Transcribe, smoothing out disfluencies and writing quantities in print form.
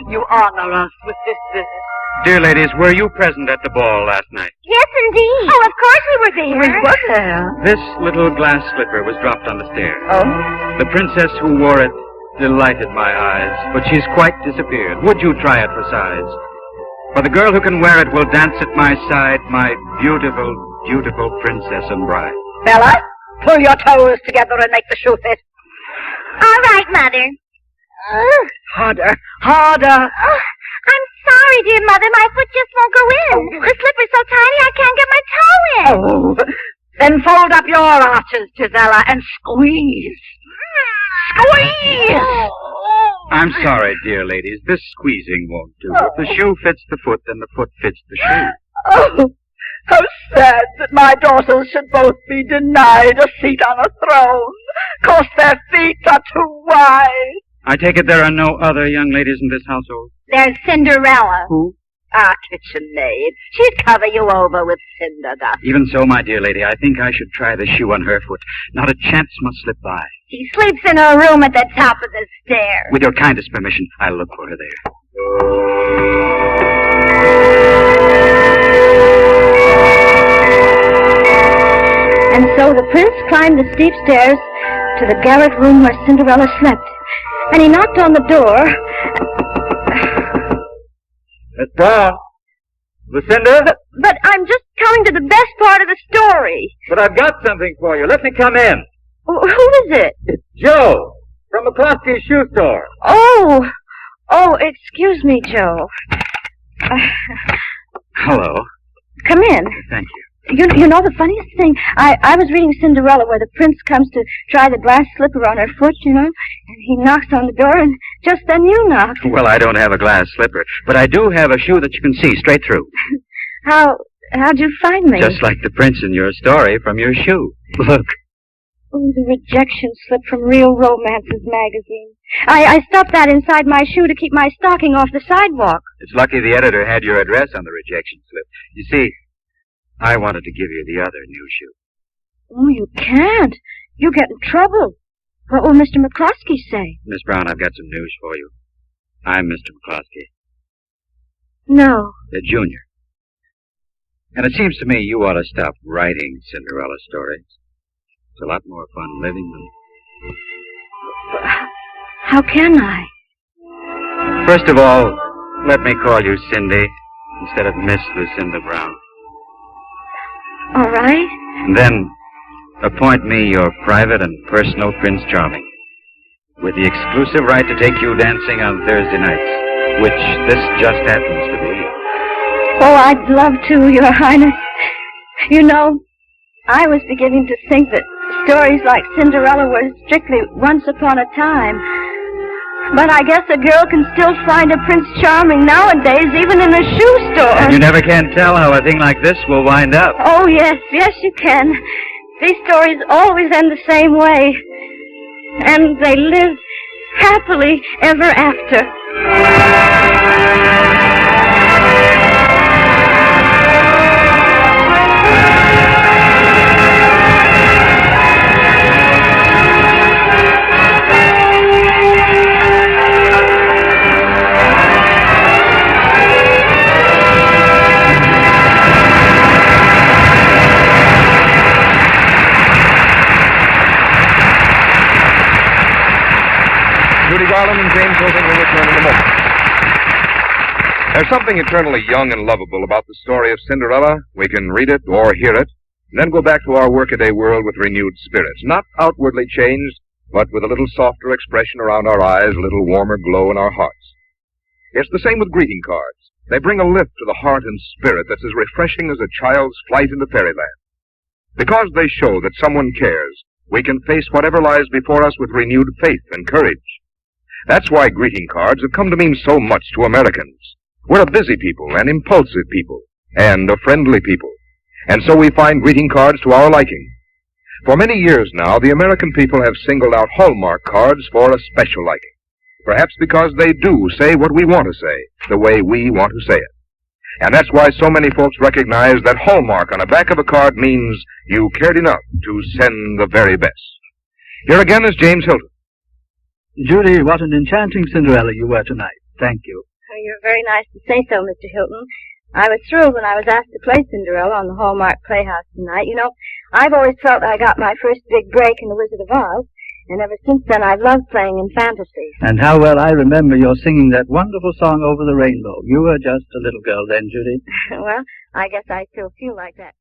You honor us with this visit. Dear ladies, were you present at the ball last night? Yes, indeed. Oh, of course we were there. We were there. This little glass slipper was dropped on the stairs. Oh? The princess who wore it delighted my eyes, but she's quite disappeared. Would you try it for size? For the girl who can wear it will dance at my side, my beautiful, beautiful princess and bride. Bella, pull your toes together and make the shoe fit. All right, Mother. Harder, harder. Oh, I'm sorry, dear Mother. My foot just won't go in. The slipper's so tiny I can't get my toe in. Oh, then fold up your arches, Gisella, and squeeze. Squeeze! I'm sorry, dear ladies. This squeezing won't do. If the shoe fits the foot, then the foot fits the shoe. Oh, how sad that my daughters should both be denied a seat on a throne, 'cause their feet are too wide. I take it there are no other young ladies in this household? There's Cinderella. Who? Our kitchen maid. She'd cover you over with cinder dust. Even so, my dear lady, I think I should try the shoe on her foot. Not a chance must slip by. She sleeps in her room at the top of the stairs. With your kindest permission, I'll look for her there. And so the prince climbed the steep stairs to the garret room where Cinderella slept. And he knocked on the door. Miss Brown? Lucinda? But I'm just coming to the best part of the story. But I've got something for you. Let me come in. Who is it? It's Joe from McCloskey's shoe store. Oh, excuse me, Joe. Hello. Come in. Thank you. You know the funniest thing? I was reading Cinderella where the prince comes to try the glass slipper on her foot, and he knocks on the door, and just then you knocked. Well, I don't have a glass slipper, but I do have a shoe that you can see straight through. How'd you find me? Just like the prince in your story from your shoe. Look. Oh, the rejection slip from Real Romances magazine. I stuffed that inside my shoe to keep my stocking off the sidewalk. It's lucky the editor had your address on the rejection slip. You see, I wanted to give you the other new shoe. Oh, you can't. You'll get in trouble. What will Mr. McCloskey say? Miss Brown, I've got some news for you. I'm Mr. McCloskey. No. The junior. And it seems to me you ought to stop writing Cinderella stories. It's a lot more fun living them. How can I? First of all, let me call you Cindy instead of Miss Lucinda Brown. All right. And then appoint me your private and personal Prince Charming, with the exclusive right to take you dancing on Thursday nights, which this just happens to be. Oh, I'd love to, Your Highness. I was beginning to think that stories like Cinderella were strictly once upon a time. But I guess a girl can still find a Prince Charming nowadays, even in a shoe store. And you never can tell how a thing like this will wind up. Oh, yes, you can. These stories always end the same way. And they lived happily ever after. Judy Garland and James Hilton will return in a moment. There's something eternally young and lovable about the story of Cinderella. We can read it or hear it, and then go back to our workaday world with renewed spirits. Not outwardly changed, but with a little softer expression around our eyes, a little warmer glow in our hearts. It's the same with greeting cards. They bring a lift to the heart and spirit that's as refreshing as a child's flight into fairyland. Because they show that someone cares, we can face whatever lies before us with renewed faith and courage. That's why greeting cards have come to mean so much to Americans. We're a busy people, an impulsive people, and a friendly people. And so we find greeting cards to our liking. For many years now, the American people have singled out Hallmark cards for a special liking. Perhaps because they do say what we want to say, the way we want to say it. And that's why so many folks recognize that Hallmark on the back of a card means you cared enough to send the very best. Here again is James Hilton. Judy, what an enchanting Cinderella you were tonight. Thank you. Oh, you're very nice to say so, Mr. Hilton. I was thrilled when I was asked to play Cinderella on the Hallmark Playhouse tonight. You know, I've always felt I got my first big break in The Wizard of Oz, and ever since then I've loved playing in fantasy. And how well I remember your singing that wonderful song Over the Rainbow. You were just a little girl then, Judy. Well, I guess I still feel like that.